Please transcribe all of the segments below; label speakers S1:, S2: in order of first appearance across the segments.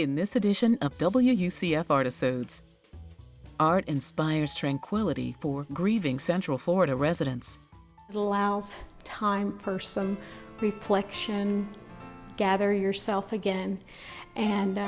S1: In this edition of WUCF Artisodes, art inspires tranquility for grieving Central Florida residents.
S2: It allows time for some reflection, gather yourself again, and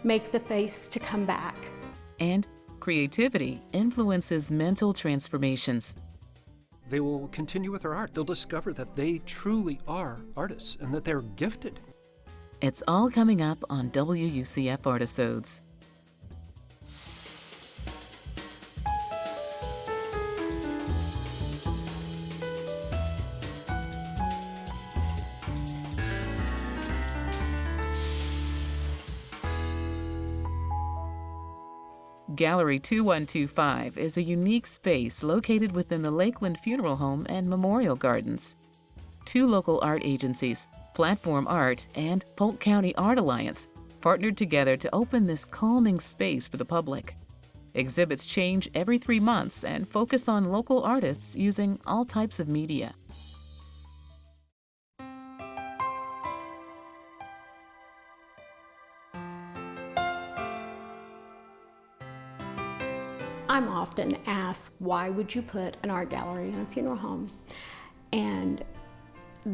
S2: make the face to come back.
S1: And creativity influences mental transformations.
S3: They will continue with their art. They'll discover that they truly are artists and that they're gifted.
S1: It's all coming up on WUCF Artisodes. Gallery 2125 is a unique space located within the Lakeland Funeral Home and Memorial Gardens. Two local art agencies, Platform Art and Polk County Art Alliance, partnered together to open this calming space for the public. Exhibits change every 3 months and focus on local artists using all types of media.
S2: I'm often asked, why would you put an art gallery in a funeral home? And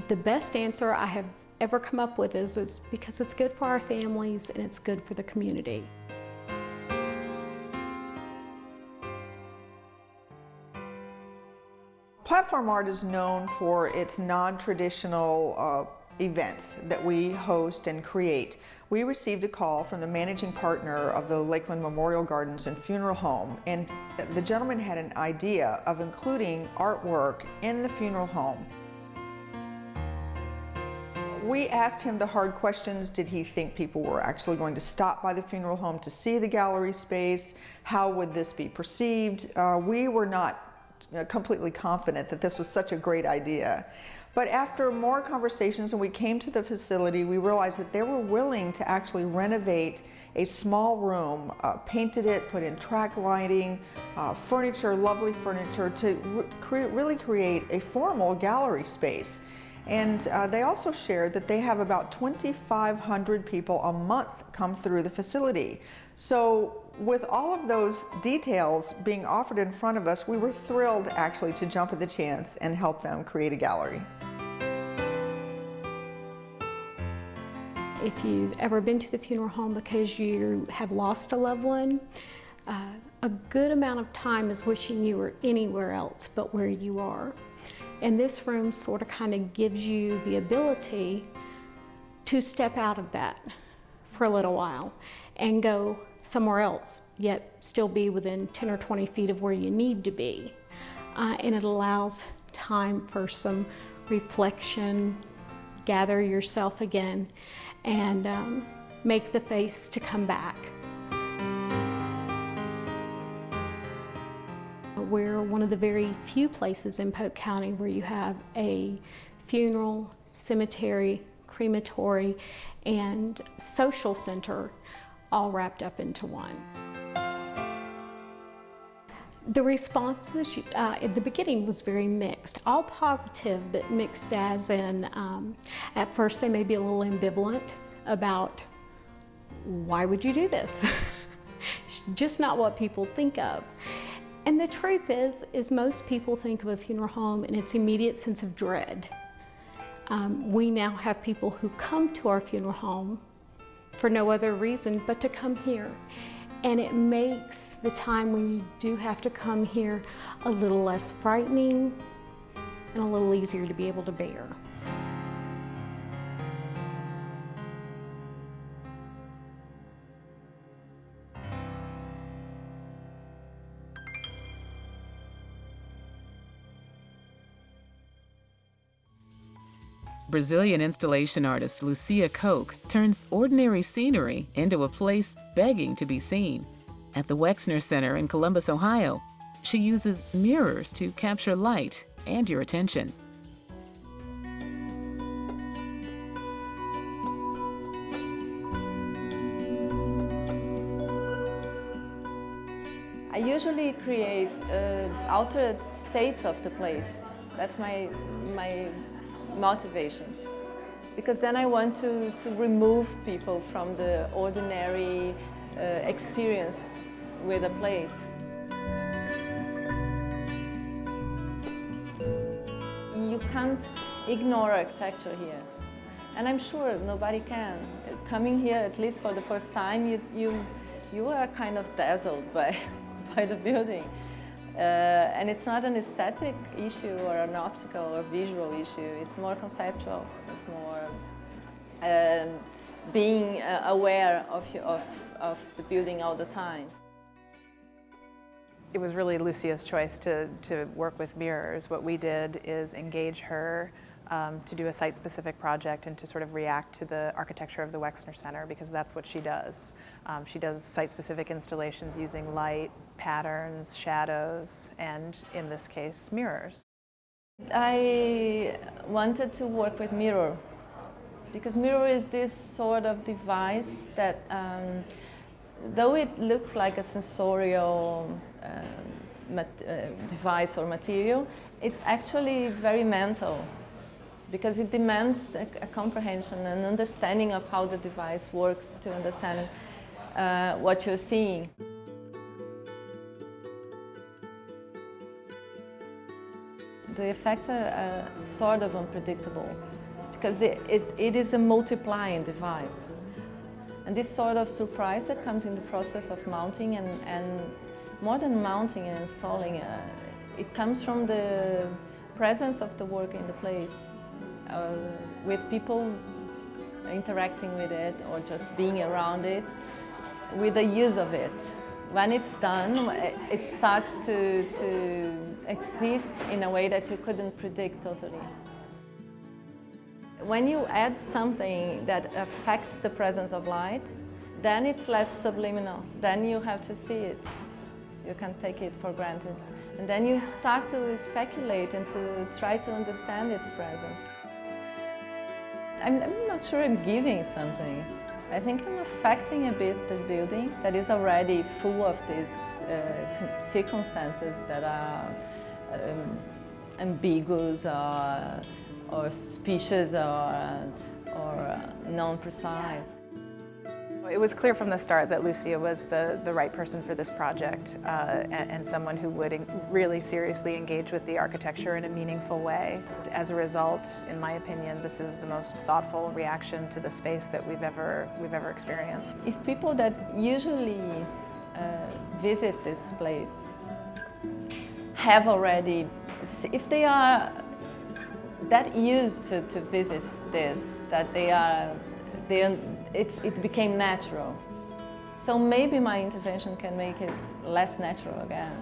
S2: the best answer I have ever come up with is because it's good for our families and it's good for the community.
S4: Platform Art is known for its non-traditional events that we host and create. We received a call from the managing partner of the Lakeland Memorial Gardens and Funeral Home, and the gentleman had an idea of including artwork in the funeral home. We asked him the hard questions. Did he think people were actually going to stop by the funeral home to see the gallery space? How would this be perceived? We were not completely confident that this was such a great idea. But after more conversations and we came to the facility, we realized that they were willing to actually renovate a small room, painted it, put in track lighting, furniture, lovely furniture, to really create a formal gallery space. And they also shared that they have about 2,500 people a month come through the facility. So with all of those details being offered in front of us, we were thrilled actually to jump at the chance and help them create a gallery.
S2: If you've ever been to the funeral home because you have lost a loved one, a good amount of time is wishing you were anywhere else but where you are. And this room sort of kind of gives you the ability to step out of that for a little while and go somewhere else, yet still be within 10 or 20 feet of where you need to be. And it allows time for some reflection, gather yourself again, and make the face to come back. We're one of the very few places in Polk County where you have a funeral, cemetery, crematory, and social center all wrapped up into one. The responses at the beginning was very mixed, all positive, but mixed as in, at first they may be a little ambivalent about why would you do this? Just not what people think of. And the truth is most people think of a funeral home in its immediate sense of dread. We now have people who come to our funeral home for no other reason but to come here. And it makes the time when you do have to come here a little less frightening and a little easier to be able to bear.
S1: Brazilian installation artist Lucia Koch turns ordinary scenery into a place begging to be seen. At the Wexner Center in Columbus, Ohio, she uses mirrors to capture light and your attention.
S5: I usually create altered states of the place. That's my motivation. because then I want to remove people from the ordinary experience with a place. You can't ignore architecture here, and I'm sure nobody can. Coming here, at least for the first time, you are kind of dazzled by the building. And it's not an aesthetic issue or an optical or visual issue. It's more conceptual. It's more being aware of the building all the time.
S6: It was really Lucia's choice to work with Mirrors. What we did is engage her to do a site-specific project and to sort of react to the architecture of the Wexner Center, because that's what she does. She does site-specific installations using light, patterns, shadows, and in this case, mirrors.
S5: I wanted to work with Mirror because Mirror is this sort of device that, though it looks like a sensorial device or material, it's actually very mental, because it demands a comprehension and understanding of how the device works to understand what you're seeing. The effects are sort of unpredictable, because it is a multiplying device. And this sort of surprise that comes in the process of mounting and more than mounting and installing, it comes from the presence of the work in the place. With people interacting with it or just being around it, with the use of it. When it's done, it starts to exist in a way that you couldn't predict totally. When you add something that affects the presence of light, then it's less subliminal. Then you have to see it. You can't take it for granted. And then you start to speculate and to try to understand its presence. I'm not sure I'm giving something. I think I'm affecting a bit the building that is already full of these circumstances that are ambiguous or suspicious or non-precise.
S6: It was clear from the start that Lucia was the right person for this project and someone who would really seriously engage with the architecture in a meaningful way. As a result, in my opinion, this is the most thoughtful reaction to the space that we've ever experienced.
S5: If people that usually visit this place have already, if they are that used to visit this, that it became natural. So maybe my intervention can make it less natural again.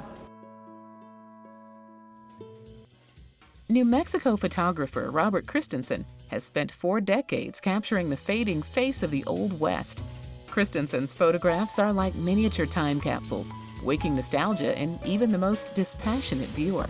S1: New Mexico photographer Robert Christensen has spent 4 decades capturing the fading face of the Old West. Christensen's photographs are like miniature time capsules, waking nostalgia in even the most dispassionate viewer.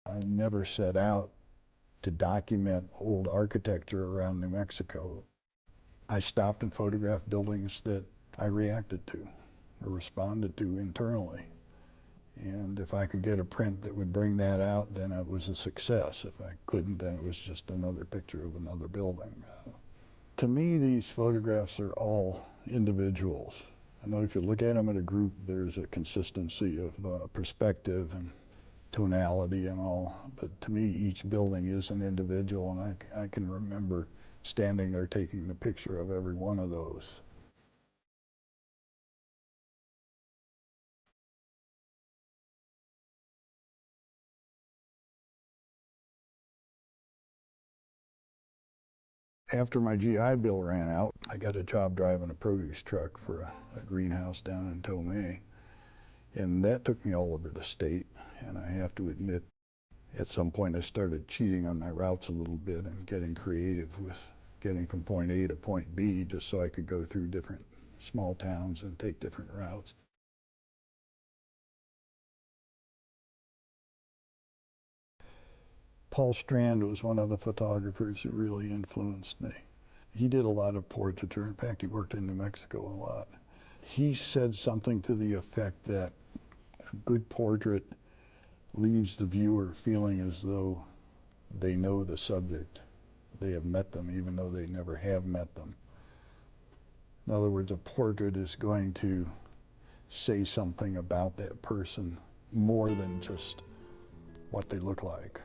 S7: I never set out to document old architecture around New Mexico. I stopped and photographed buildings that I reacted to or responded to internally. And if I could get a print that would bring that out, then it was a success. If I couldn't, then it was just another picture of another building. To me, these photographs are all individuals. I know if you look at them in a group, there's a consistency of perspective and tonality and all, but to me each building is an individual, and I can remember standing there taking the picture of every one of those. After my GI Bill ran out, I got a job driving a produce truck for a greenhouse down in Tomei. And that took me all over the state. And I have to admit, at some point I started cheating on my routes a little bit and getting creative with getting from point A to point B just so I could go through different small towns and take different routes. Paul Strand was one of the photographers who really influenced me. He did a lot of portraiture. In fact, he worked in New Mexico a lot. He said something to the effect that a good portrait leaves the viewer feeling as though they know the subject. They have met them, even though they never have met them. In other words, a portrait is going to say something about that person more than just what they look like.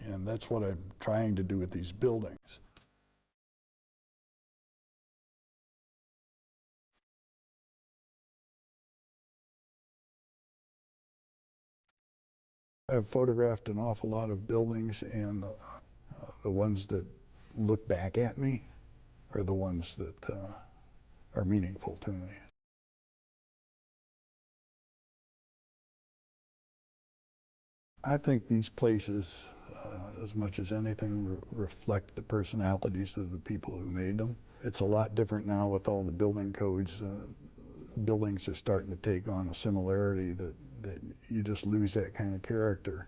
S7: And that's what I'm trying to do with these buildings. I've photographed an awful lot of buildings, and the ones that look back at me are the ones that are meaningful to me. I think these places, as much as anything, reflect the personalities of the people who made them. It's a lot different now with all the building codes. Buildings are starting to take on a similarity that you just lose that kind of character.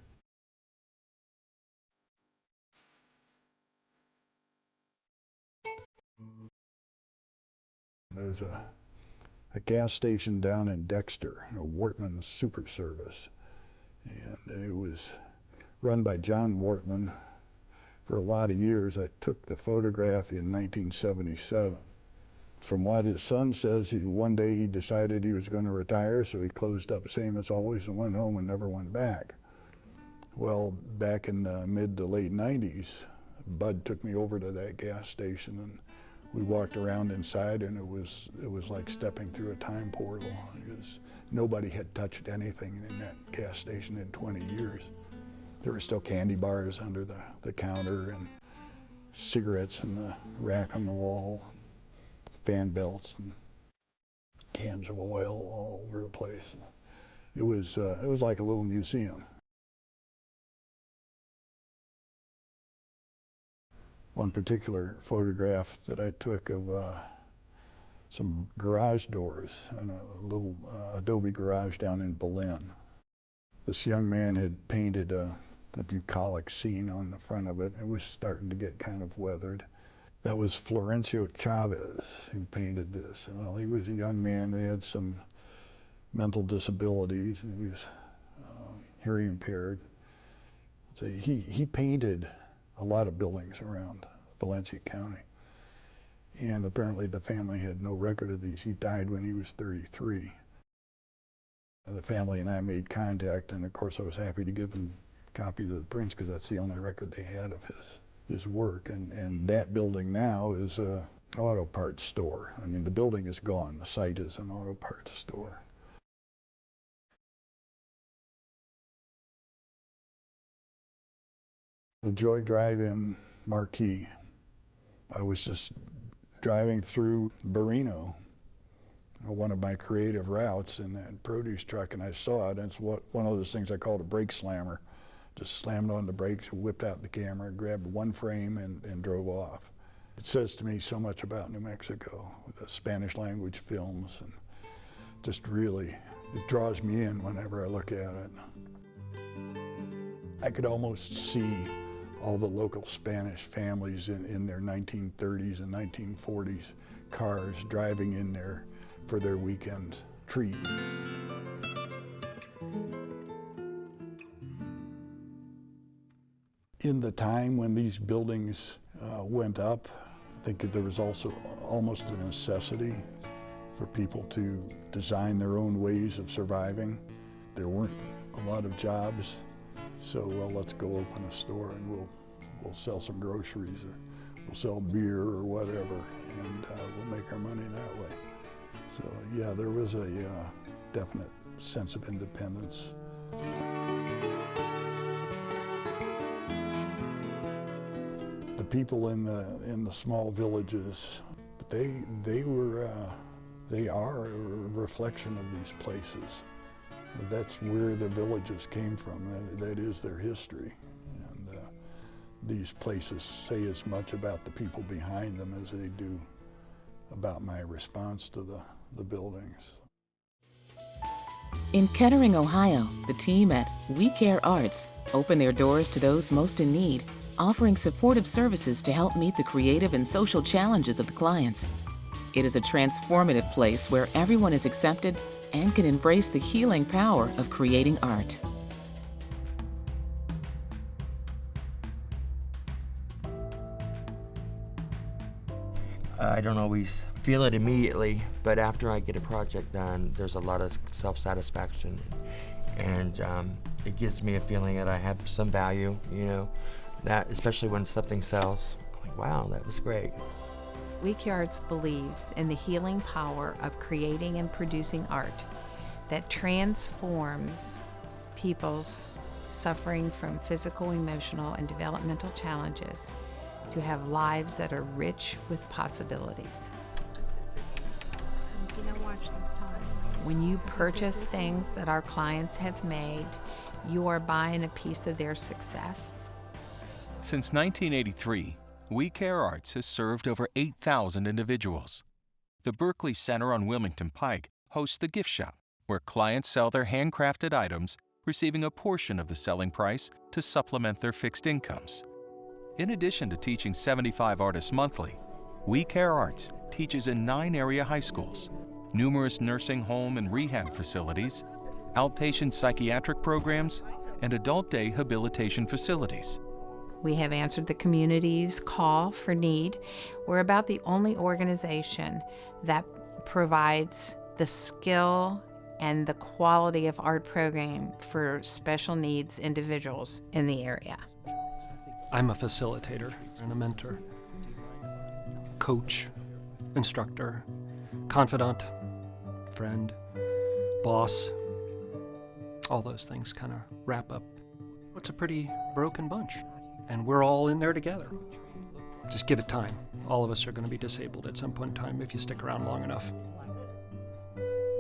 S7: There's a gas station down in Dexter, a Wortman Super Service. And it was run by John Wortman for a lot of years. I took the photograph in 1977. From what his son says, one day he decided he was going to retire, so he closed up same as always and went home and never went back. Well, back in the mid to late 90s, Bud took me over to that gas station, and we walked around inside, and it was like stepping through a time portal, because nobody had touched anything in that gas station in 20 years. There were still candy bars under the counter and cigarettes in the rack on the wall, fan belts and cans of oil all over the place. It was like a little museum. One particular photograph that I took of some garage doors in a little adobe garage down in Belen. This young man had painted a bucolic scene on the front of it. It was starting to get kind of weathered. That was Florencio Chavez who painted this. Well, he was a young man. He had some mental disabilities, and he was hearing impaired. So he painted a lot of buildings around Valencia County. And apparently the family had no record of these. He died when he was 33. The family and I made contact, and of course I was happy to give him a copy of the prints because that's the only record they had of his work. And that building now is an auto parts store. I mean, the building is gone. The site is an auto parts store. The Joy Drive-In marquee. I was just driving through Barino, one of my creative routes, in that produce truck, and I saw it, and it's one of those things I called a brake slammer. Just slammed on the brakes, whipped out the camera, grabbed one frame, and drove off. It says to me so much about New Mexico, with the Spanish language films, and just really, it draws me in whenever I look at it. I could almost see all the local Spanish families in their 1930s and 1940s cars driving in there for their weekend treat. In the time when these buildings went up, I think that there was also almost a necessity for people to design their own ways of surviving. There weren't a lot of jobs, so well, let's go open a store and we'll sell some groceries, or we'll sell beer or whatever, and we'll make our money that way. So yeah, there was a definite sense of independence. The people in the small villages, they are a reflection of these places. That's where the villages came from. That is their history. And these places say as much about the people behind them as they do about my response to the buildings.
S1: In Kettering, Ohio, the team at We Care Arts open their doors to those most in need, offering supportive services to help meet the creative and social challenges of the clients. It is a transformative place where everyone is accepted and can embrace the healing power of creating art.
S8: I don't always feel it immediately, but after I get a project done, there's a lot of self-satisfaction, and it gives me a feeling that I have some value, you know, that especially when something sells. I'm like, wow, that was great.
S9: We Care Arts believes in the healing power of creating and producing art that transforms people's suffering from physical, emotional, and developmental challenges to have lives that are rich with possibilities. When you purchase things that our clients have made, you are buying a piece of their success.
S10: Since 1983, We Care Arts has served over 8,000 individuals. The Berkeley Center on Wilmington Pike hosts the gift shop, where clients sell their handcrafted items, receiving a portion of the selling price to supplement their fixed incomes. In addition to teaching 75 artists monthly, We Care Arts teaches in 9 area high schools, numerous nursing home and rehab facilities, outpatient psychiatric programs, and adult day habilitation facilities.
S9: We have answered the community's call for need. We're about the only organization that provides the skill and the quality of art program for special needs individuals in the area.
S3: I'm a facilitator and a mentor, coach, instructor, confidant, friend, boss. All those things kind of wrap up. It's a pretty broken bunch, and we're all in there together. Just give it time. All of us are going to be disabled at some point in time if you stick around long enough.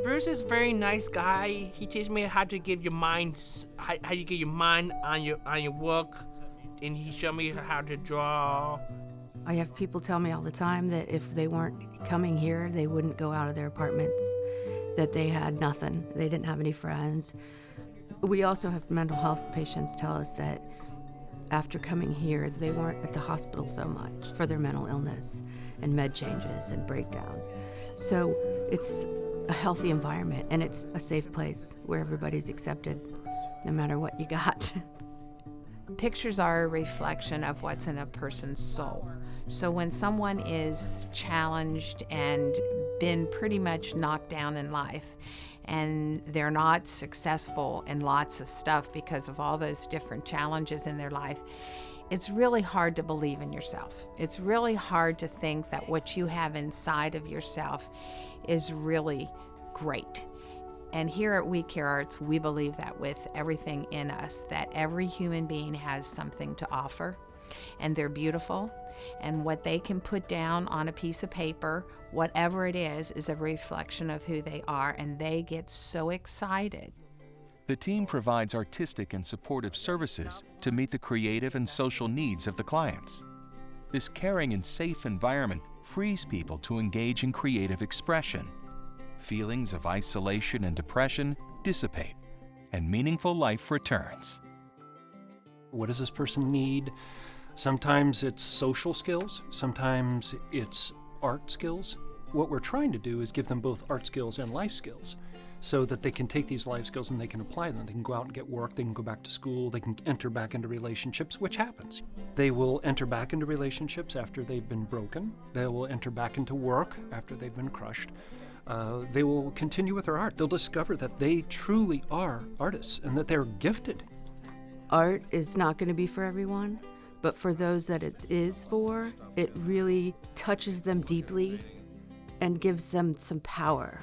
S11: Bruce is a very nice guy. He teaches me how to give your mind, how you get your mind on your work, and he showed me how to draw.
S12: I have people tell me all the time that if they weren't coming here, they wouldn't go out of their apartments, that they had nothing, they didn't have any friends. We also have mental health patients tell us that after coming here, they weren't at the hospital so much for their mental illness and med changes and breakdowns. So it's a healthy environment, and it's a safe place where everybody's accepted, no matter what you got.
S9: Pictures are a reflection of what's in a person's soul. So when someone is challenged and been pretty much knocked down in life, and they're not successful in lots of stuff because of all those different challenges in their life, it's really hard to believe in yourself. It's really hard to think that what you have inside of yourself is really great. And here at We Care Arts, we believe that with everything in us, that every human being has something to offer, and they're beautiful, and what they can put down on a piece of paper, whatever it is a reflection of who they are, and they get so excited.
S10: The team provides artistic and supportive services to meet the creative and social needs of the clients. This caring and safe environment frees people to engage in creative expression. Feelings of isolation and depression dissipate, and meaningful life returns.
S3: What does this person need? Sometimes it's social skills, sometimes it's art skills. What we're trying to do is give them both art skills and life skills so that they can take these life skills and they can apply them. They can go out and get work, they can go back to school, they can enter back into relationships, which happens. They will enter back into relationships after they've been broken. They will enter back into work after they've been crushed. They will continue with their art. They'll discover that they truly are artists and that they're gifted.
S12: Art is not going to be for everyone, But for those that it is for, it really touches them deeply and gives them some power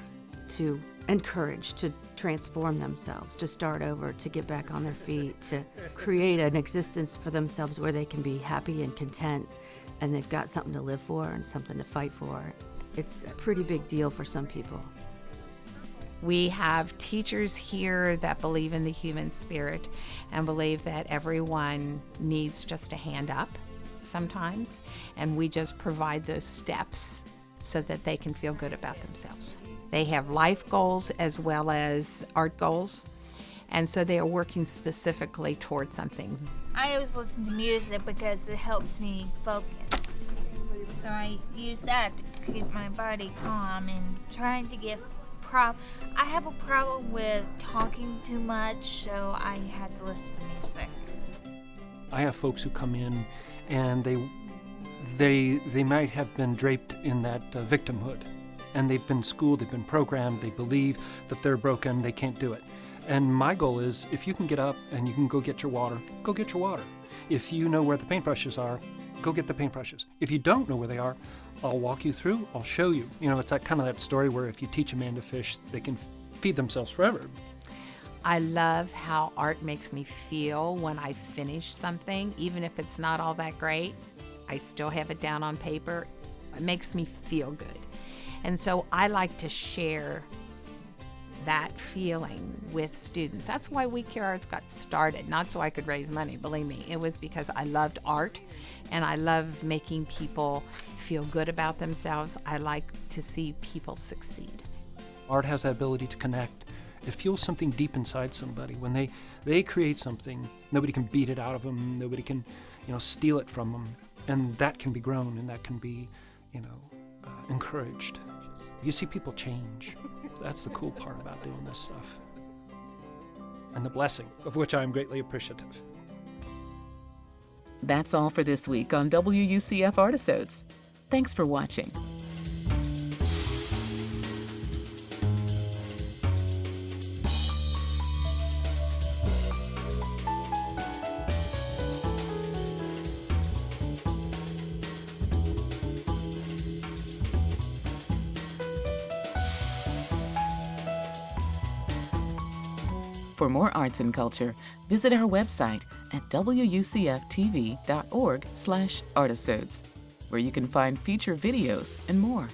S12: to and courage to transform themselves, to start over, to get back on their feet, to create an existence for themselves where they can be happy and content, and they've got something to live for and something to fight for. It's a pretty big deal for some people.
S9: We have teachers here that believe in the human spirit and believe that everyone needs just a hand up sometimes, and we just provide those steps so that they can feel good about themselves. They have life goals as well as art goals, and so they are working specifically towards something.
S13: I always listen to music because it helps me focus. So I use that to keep my body calm and trying to get I have a problem with talking too much, so I had to listen to music.
S3: I have folks who come in and they might have been draped in that victimhood, and they've been schooled, they've been programmed, they believe that they're broken, they can't do it. And my goal is, if you can get up and you can go get your water, go get your water. If you know where the paintbrushes are, go get the paintbrushes. If you don't know where they are, I'll walk you through, I'll show you. You know, it's that kind of that story where if you teach a man to fish, they can feed themselves forever.
S9: I love how art makes me feel when I finish something, even if it's not all that great. I still have it down on paper. It makes me feel good. And so I like to share that feeling with students. That's why We Care Arts got started, not so I could raise money, believe me. It was because I loved art and I love making people feel good about themselves. I like to see people succeed.
S3: Art has that ability to connect. It fuels something deep inside somebody. When they create something, nobody can beat it out of them, nobody can, steal it from them. And that can be grown and that can be, encouraged. You see people change. That's the cool part about doing this stuff. And the blessing, of which I am greatly appreciative.
S1: That's all for this week on WUCF Artisodes. Thanks for watching. For more arts and culture, visit our website at wucftv.org/artisodes, where you can find feature videos and more.